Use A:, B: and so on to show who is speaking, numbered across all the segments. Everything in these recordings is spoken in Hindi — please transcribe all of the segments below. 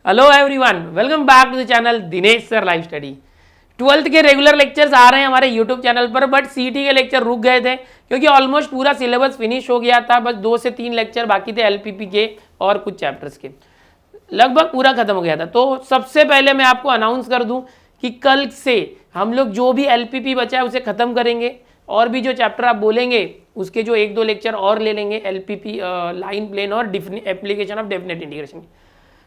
A: Hello everyone, welcome back to the channel Dinesh sir live study. 12th के रेगुलर लेक्चर्स आ रहे हैं हमारे यूट्यूब चैनल पर, बट सीटी के लेक्चर रुक गए थे क्योंकि ऑलमोस्ट पूरा सिलेबस फिनिश हो गया था। बस 2 से 3 लेक्चर बाकी थे एलपीपी के और कुछ चैप्टर्स के, लगभग पूरा खत्म हो गया था। तो सबसे पहले मैं आपको अनाउंस कर दूं कि कल से हम लोग जो भी एलपीपी बचा है उसे खत्म करेंगे, और भी जो चैप्टर आप बोलेंगे उसके जो 1-2 लेक्चर और ले लेंगे एलपीपी, लाइन प्लेन और एप्लीकेशन ऑफ डेफिनेट इंटीग्रेशन।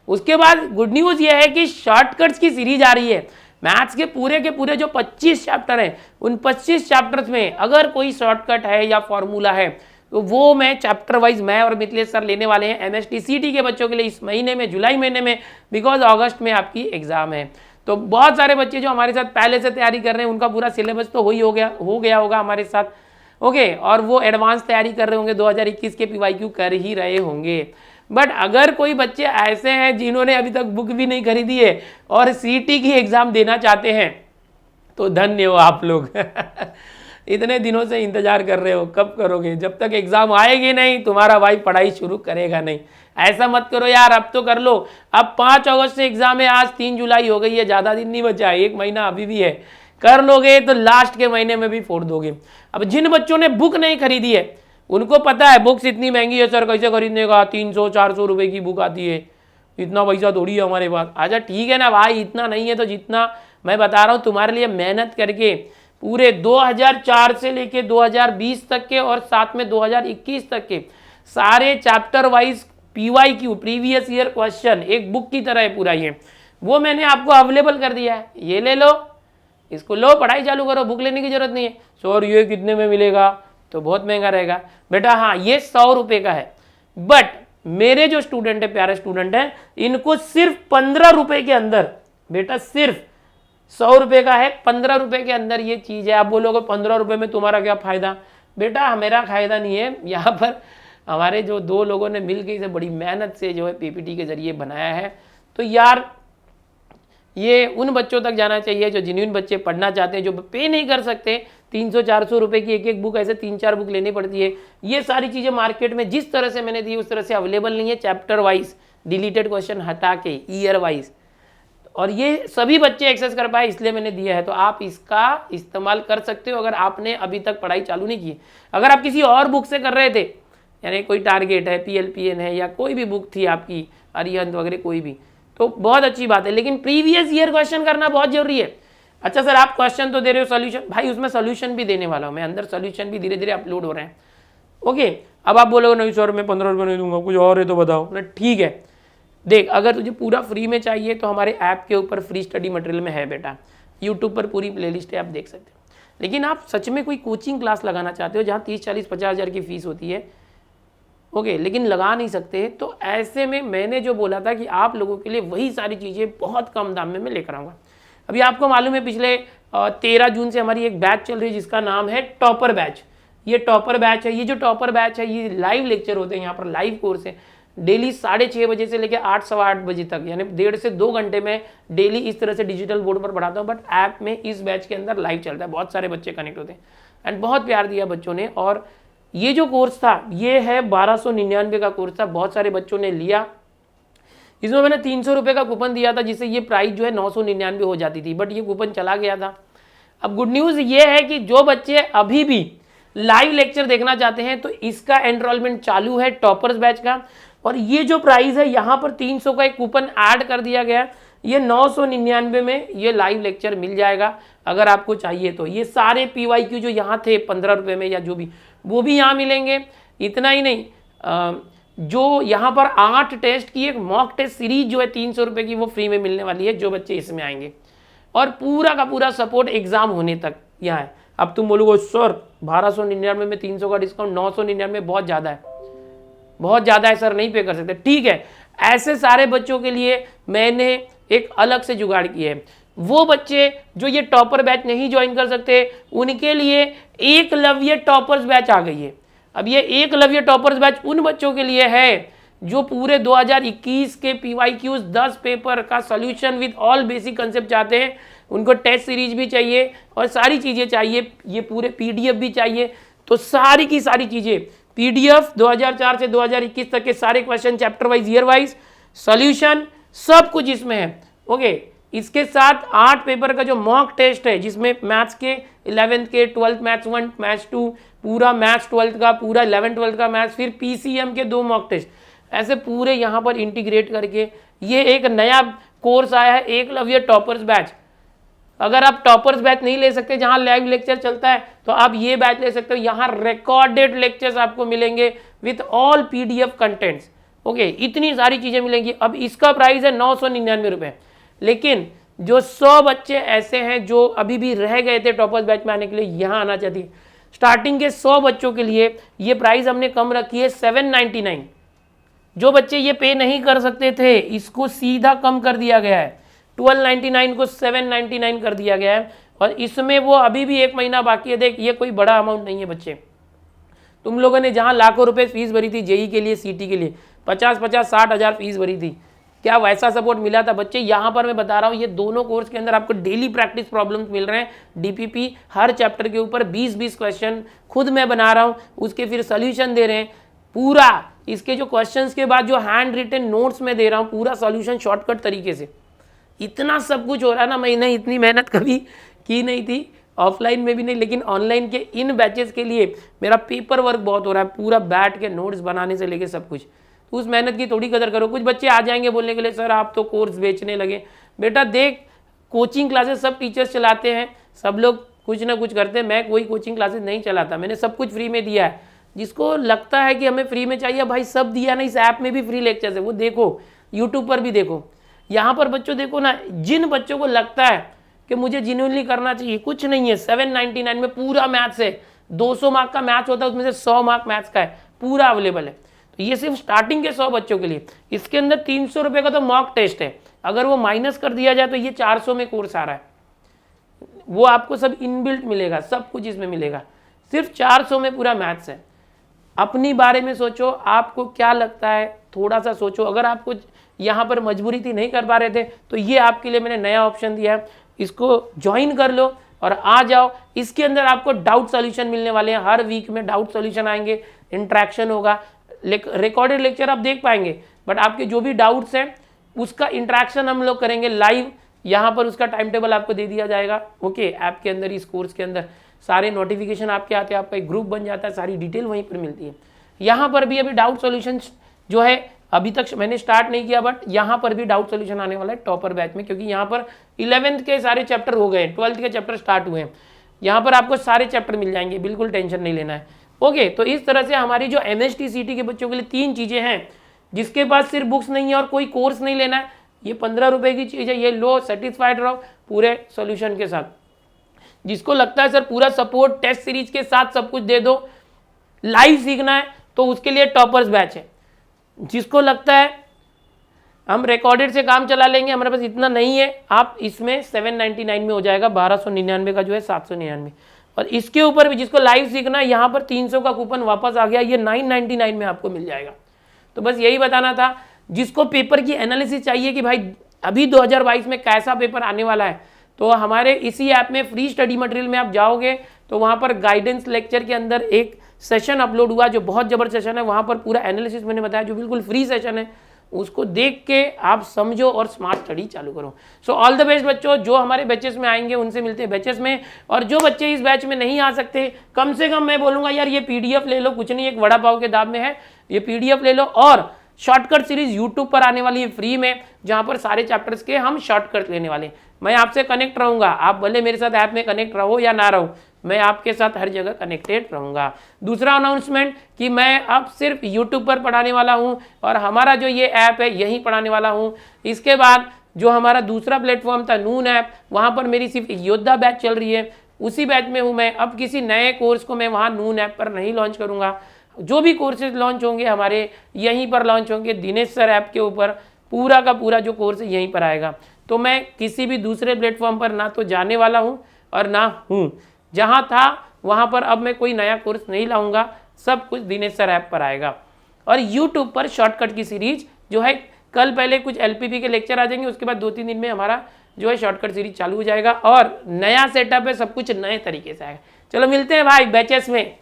A: उसके बाद गुड न्यूज़ ये है कि शॉर्टकट्स की सीरीज आ रही है। मैथ्स के पूरे जो 25 चैप्टर हैं, उन 25 चैप्टर्स में अगर कोई शॉर्टकट है या फॉर्मूला है तो वो मैं चैप्टर वाइज मैं और मिथिलेश सर लेने वाले हैं एमएसटी सीटी के बच्चों के लिए इस महीने में, जुलाई महीने में, बिकॉज अगस्त में आपकी एग्जाम है। तो बहुत सारे बच्चे जो हमारे साथ पहले से तैयारी कर रहे हैं उनका पूरा सिलेबस तो हो गया होगा हमारे साथ, ओके, और वो एडवांस तैयारी कर रहे होंगे, 2021 के पीवाईक्यू कर ही रहे होंगे। बट अगर कोई बच्चे ऐसे हैं जिन्होंने अभी तक बुक भी नहीं खरीदी है और सीटी की एग्ज़ाम देना चाहते हैं तो धन्य हो आप लोग इतने दिनों से इंतजार कर रहे हो, कब करोगे? जब तक एग्ज़ाम आएगी नहीं तुम्हारा भाई पढ़ाई शुरू करेगा नहीं। ऐसा मत करो यार, अब तो कर लो। अब 5 अगस्त से एग्ज़ाम है, आज 3 जुलाई हो गई है, ज़्यादा दिन नहीं बचा है, 1 महीना अभी भी है। कर लोगे तो लास्ट के महीने में भी फोड़ दोगे। अब जिन बच्चों ने बुक नहीं खरीदी है उनको पता है बुक्स इतनी महंगी है, सर कैसे खरीदने का, 300-400 रुपए की बुक आती है, इतना पैसा थोड़ी है हमारे पास। अच्छा ठीक है ना भाई, इतना नहीं है तो जितना मैं बता रहा हूँ तुम्हारे लिए मेहनत करके पूरे 2004 से लेके 2020 तक के और साथ में 2021 तक के सारे chapter wise PYQ previous year question एक बुक की तरह है पूरा, ये वो मैंने आपको अवेलेबल कर दिया है। ये ले लो, इसको लो, पढ़ाई चालू करो, बुक लेने की जरूरत नहीं है। सर ये कितने में मिलेगा? तो बहुत महंगा रहेगा बेटा। हाँ, ये 100 रुपये का है, बट मेरे जो स्टूडेंट है, प्यारे स्टूडेंट हैं, इनको सिर्फ 15 रुपये के अंदर, बेटा सिर्फ 100 रुपये का है, 15 रुपये के अंदर ये चीज़ है। आप बोलोगे 15 रुपये में तुम्हारा क्या फ़ायदा? बेटा मेरा फ़ायदा नहीं है, यहाँ पर हमारे जो 2 लोगों ने मिल के इसे बड़ी मेहनत से जो है पीपीटी के जरिए बनाया है। तो यार ये उन बच्चों तक जाना चाहिए जो जेन्युइन बच्चे पढ़ना चाहते हैं, जो पे नहीं कर सकते। 300-400 रुपये की एक बुक, ऐसे 3-4 बुक लेनी पड़ती है। ये सारी चीज़ें मार्केट में जिस तरह से मैंने दी उस तरह से अवेलेबल नहीं है, चैप्टर वाइज डिलीटेड क्वेश्चन हटा के, ईयर वाइज, और ये सभी बच्चे एक्सेस कर पाए इसलिए मैंने दिया है। तो आप इसका इस्तेमाल कर सकते हो अगर आपने अभी तक पढ़ाई चालू नहीं की। अगर आप किसी और बुक से कर रहे थे, यानी कोई टारगेट है, PLPN है, या कोई भी बुक थी आपकी, अरिहंत वगैरह कोई भी, तो बहुत अच्छी बात है, लेकिन प्रीवियस ईयर क्वेश्चन करना बहुत जरूरी है। अच्छा सर आप क्वेश्चन तो दे रहे हो, सॉल्यूशन, भाई उसमें सॉल्यूशन भी देने वाला हूँ मैं, अंदर सॉल्यूशन भी धीरे धीरे अपलोड हो रहे हैं, ओके। अब आप बोलोगे नहीं सर मैं 15 रुपये नहीं दूंगा, कुछ और है तो बताओ ना। ठीक है, देख अगर तुझे पूरा फ्री में चाहिए तो हमारे ऐप के ऊपर फ्री स्टडी मटेरियल में है बेटा, यूट्यूब पर पूरी प्लेलिस्ट है, आप देख सकते हो। लेकिन आप सच में कोई कोचिंग क्लास लगाना चाहते हो जहाँ 30-40-50 हज़ार की फीस होती है, ओके, लेकिन लगा नहीं सकते, तो ऐसे में मैंने जो बोला था कि आप लोगों के लिए वही सारी चीज़ें बहुत कम दाम में मैं लेकर आऊँगा। अभी आपको मालूम है पिछले 13 जून से हमारी एक बैच चल रही है जिसका नाम है टॉपर बैच। ये टॉपर बैच है, ये जो टॉपर बैच है ये लाइव लेक्चर होते हैं, यहाँ पर लाइव कोर्स है, डेली 6:30 बजे से लेकर 8-8:15 बजे तक, यानी 1.5 से 2 घंटे में डेली इस तरह से डिजिटल बोर्ड पर पढ़ाता हूँ। बट ऐप में इस बैच के अंदर लाइव चलता है, बहुत सारे बच्चे कनेक्ट होते हैं एंड बहुत प्यार दिया बच्चों ने। और ये जो कोर्स था ये है 1299 का कोर्स था, बहुत सारे बच्चों ने लिया। इसमें मैंने 300 रुपये का कूपन दिया था जिससे ये प्राइस जो है 999 हो जाती थी, बट ये कूपन चला गया था। अब गुड न्यूज़ ये है कि जो बच्चे अभी भी लाइव लेक्चर देखना चाहते हैं तो इसका एनरोलमेंट चालू है टॉपर्स बैच का, और ये जो प्राइस है यहाँ पर 300 का एक कूपन ऐड कर दिया गया, ये 999 में ये लाइव लेक्चर मिल जाएगा अगर आपको चाहिए तो। ये सारे पीवाईक्यू जो यहाँ थे 15 रुपये में या जो भी, वो भी यहाँ मिलेंगे। इतना ही नहीं, जो यहाँ पर 8 टेस्ट की एक मॉक टेस्ट सीरीज जो है 300 रुपये की, वो फ्री में मिलने वाली है जो बच्चे इसमें आएंगे, और पूरा का पूरा सपोर्ट एग्जाम होने तक यहाँ है। अब तुम बोलोगे सर 1299 में 300 का डिस्काउंट, 999 बहुत ज़्यादा है, बहुत ज़्यादा है सर, नहीं पे कर सकते। ठीक है, ऐसे सारे बच्चों के लिए मैंने एक अलग से जुगाड़ की है। वो बच्चे जो ये टॉपर बैच नहीं ज्वाइन कर सकते उनके लिए एकलव्य टॉपर्स बैच आ गई है। अब ये एकलव्य टॉपर्स बैच उन बच्चों के लिए है जो पूरे 2021 के पीवाईक्यूज 10 पेपर का solution with all basic concept चाहते हैं। उनको टेस्ट सीरीज भी चाहिए और सारी चीज़ें चाहिए, ये पूरे PDF भी चाहिए। तो सारी की सारी चीज़ें PDF 2004 से 2021 तक के सारे question chapter wise, year wise, solution, सब कुछ इसमें है। ओके, इसके साथ 8 पेपर का जो मॉक टेस्ट है, जिसमें मैथ्स के 11th के, 12th मैथ्स 1 मैथ्स 2, पूरा मैथ्स 12th का, पूरा 11th 12th का मैथ्स, फिर पीसीएम के 2 मॉक टेस्ट, ऐसे पूरे यहाँ पर इंटीग्रेट करके ये एक नया कोर्स आया है, एकलव्य टॉपर्स बैच। अगर आप टॉपर्स बैच नहीं ले सकते जहां लाइव लेक्चर चलता है, तो आप ये बैच ले सकते हो। यहाँ रिकॉर्डेड लेक्चर्स आपको मिलेंगे with all PDF contents. Okay, इतनी सारी चीजें मिलेंगी। अब इसका प्राइस है 999 रुपये, लेकिन जो 100 बच्चे ऐसे हैं जो अभी भी रह गए थे टॉपर्स बैच में आने के लिए, यहाँ आना चाहती है, स्टार्टिंग के 100 बच्चों के लिए ये प्राइस हमने कम रखी है 799। जो बच्चे ये पे नहीं कर सकते थे, इसको सीधा कम कर दिया गया है, 1299 को 799 कर दिया गया है। और इसमें वो अभी भी 1 महीना बाकी है। देख, ये कोई बड़ा अमाउंट नहीं है बच्चे। तुम लोगों ने जहां लाखों रुपए फीस भरी थी जेई के लिए, सीटी के लिए 50-50 60 हज़ार फीस भरी थी, क्या वैसा सपोर्ट मिला था बच्चे? यहाँ पर मैं बता रहा हूँ, ये दोनों कोर्स के अंदर आपको डेली प्रैक्टिस प्रॉब्लम्स मिल रहे हैं। डीपीपी हर चैप्टर के ऊपर 20-20 क्वेश्चन खुद मैं बना रहा हूँ, उसके फिर सोल्यूशन दे रहे हैं पूरा। इसके जो क्वेश्चंस के बाद जो हैंड रिटन नोट्स में दे रहा हूँ, पूरा सॉल्यूशन शॉर्टकट तरीके से। इतना सब कुछ हो रहा है ना, मैंने इतनी मेहनत कभी की नहीं थी, ऑफलाइन में भी नहीं, लेकिन ऑनलाइन के इन बैचेस के लिए मेरा पेपर वर्क बहुत हो रहा है, पूरा बैठ के नोट्स बनाने से लेके सब कुछ। तो उस मेहनत की थोड़ी कदर करो। कुछ बच्चे आ जाएंगे बोलने के लिए, सर आप तो कोर्स बेचने लगे। बेटा देख, कोचिंग क्लासेस सब टीचर्स चलाते हैं, सब लोग कुछ ना कुछ करते हैं। मैं कोई कोचिंग क्लासेस नहीं चलाता, मैंने सब कुछ फ्री में दिया है। जिसको लगता है कि हमें फ्री में चाहिए, भाई सब दिया ना, इस ऐप में भी फ्री लेक्चर्स है, वो देखो, यूट्यूब पर भी देखो। यहाँ पर बच्चों देखो ना, जिन बच्चों को लगता है कि मुझे जेन्युइनली करना चाहिए, कुछ नहीं है। 799 में पूरा मैथ्स है, 200 मार्क का मैथ्स होता है, उसमें से 100 मार्क मैथ्स का है, पूरा अवेलेबल है। तो ये सिर्फ स्टार्टिंग के 100 बच्चों के लिए। इसके अंदर 300 रुपये का तो मॉक टेस्ट है, अगर वो माइनस कर दिया जाए तो ये 400 में कोर्स आ रहा है। वो आपको सब इनबिल्ट मिलेगा, सब कुछ इसमें मिलेगा। सिर्फ 400 में पूरा मैथ्स है। अपनी बारे में सोचो, आपको क्या लगता है, थोड़ा सा सोचो। अगर आपको यहाँ पर मजबूरी थी, नहीं कर पा रहे थे, तो ये आपके लिए मैंने नया ऑप्शन दिया है, इसको ज्वाइन कर लो और आ जाओ। इसके अंदर आपको डाउट सॉल्यूशन मिलने वाले हैं, हर वीक में डाउट सॉल्यूशन आएंगे, इंटरेक्शन होगा, रिकॉर्डेड लेक्चर आप देख पाएंगे, बट आपके जो भी डाउट्स हैं उसका इंटरेक्शन हम लोग करेंगे लाइव। यहाँ पर उसका टाइम टेबल आपको दे दिया जाएगा। ओके, ऐप के अंदर, इस कोर्स के अंदर सारे नोटिफिकेशन आपके आते हैं, आपका एक ग्रुप बन जाता है, सारी डिटेल वहीं पर मिलती है। यहाँ पर भी अभी डाउट सॉल्यूशन जो है अभी तक मैंने स्टार्ट नहीं किया, बट यहाँ पर भी डाउट सॉल्यूशन आने वाला है टॉपर बैच में, क्योंकि यहाँ पर 11th के सारे चैप्टर हो गए, 12th के चैप्टर स्टार्ट हुए हैं। यहाँ पर आपको सारे चैप्टर मिल जाएंगे, बिल्कुल टेंशन नहीं लेना है। ओके, तो इस तरह से हमारी जो MST CT के बच्चों के लिए 3 चीज़ें हैं। जिसके पास सिर्फ बुक्स नहीं है और कोई कोर्स नहीं लेना है, ये 15 रुपये की चीज़ है, ये लो, सेटिस्फाइड रहो पूरे सॉल्यूशन के साथ। जिसको लगता है सर पूरा सपोर्ट टेस्ट सीरीज के साथ सब कुछ दे दो, लाइव सीखना है, तो उसके लिए टॉपर्स बैच है। जिसको लगता है हम रिकॉर्डेड से काम चला लेंगे, हमारे पास इतना नहीं है, आप इसमें 799 में हो जाएगा, 1299 का जो है 799। और इसके ऊपर भी जिसको लाइव सीखना है, यहाँ पर 300 का कूपन वापस आ गया, ये 999 में आपको मिल जाएगा। तो बस यही बताना था। जिसको पेपर की एनालिसिस चाहिए कि भाई अभी 2022 में कैसा पेपर आने वाला है, तो हमारे इसी ऐप में फ्री स्टडी मटेरियल में आप जाओगे तो वहाँ पर गाइडेंस लेक्चर के अंदर एक सेशन अपलोड हुआ जो बहुत जबरदस्त सेशन है। वहाँ पर पूरा एनालिसिस मैंने बताया, जो बिल्कुल फ्री सेशन है, उसको देख के आप समझो और स्मार्ट स्टडी चालू करो। सो ऑल द बेस्ट बच्चों। जो हमारे बैचेस में आएंगे उनसे मिलते हैं बैचेस में, और जो बच्चे इस बैच में नहीं आ सकते, कम से कम मैं बोलूँगा यार ये PDF ले लो, कुछ नहीं, एक वड़ा पाव के दाम में है, ये PDF ले लो। और शॉर्टकट सीरीज यूट्यूब पर आने वाली है फ्री में, जहाँ पर सारे चैप्टर्स के हम शॉर्टकट लेने वाले हैं। मैं आपसे कनेक्ट रहूँगा, आप भले मेरे साथ ऐप में कनेक्ट रहो या ना रहो, मैं आपके साथ हर जगह कनेक्टेड रहूँगा। दूसरा अनाउंसमेंट कि मैं अब सिर्फ यूट्यूब पर पढ़ाने वाला हूँ, और हमारा जो ये ऐप है यहीं पढ़ाने वाला हूँ। इसके बाद जो हमारा दूसरा प्लेटफॉर्म था नून ऐप, वहाँ पर मेरी सिर्फ योद्धा बैच चल रही है, उसी बैच में हूँ मैं। अब किसी नए कोर्स को मैं वहाँ नून ऐप पर नहीं लॉन्च करूँगा। जो भी कोर्सेज लॉन्च होंगे हमारे यहीं पर लॉन्च होंगे, दिनेश सर ऐप के ऊपर पूरा का पूरा जो कोर्स है यहीं पर आएगा। तो मैं किसी भी दूसरे प्लेटफॉर्म पर ना तो जाने वाला हूँ और ना हूँ, जहाँ था वहाँ पर अब मैं कोई नया कोर्स नहीं लाऊंगा, सब कुछ दिनेश सर ऐप पर आएगा। और यूट्यूब पर शॉर्टकट की सीरीज जो है, कल पहले कुछ LPP के लेक्चर आ जाएंगे, उसके बाद 2-3 दिन में हमारा जो है शॉर्टकट सीरीज चालू हो जाएगा, और नया सेटअप है, सब कुछ नए तरीके से आएगा। चलो मिलते हैं भाई बैचेस में।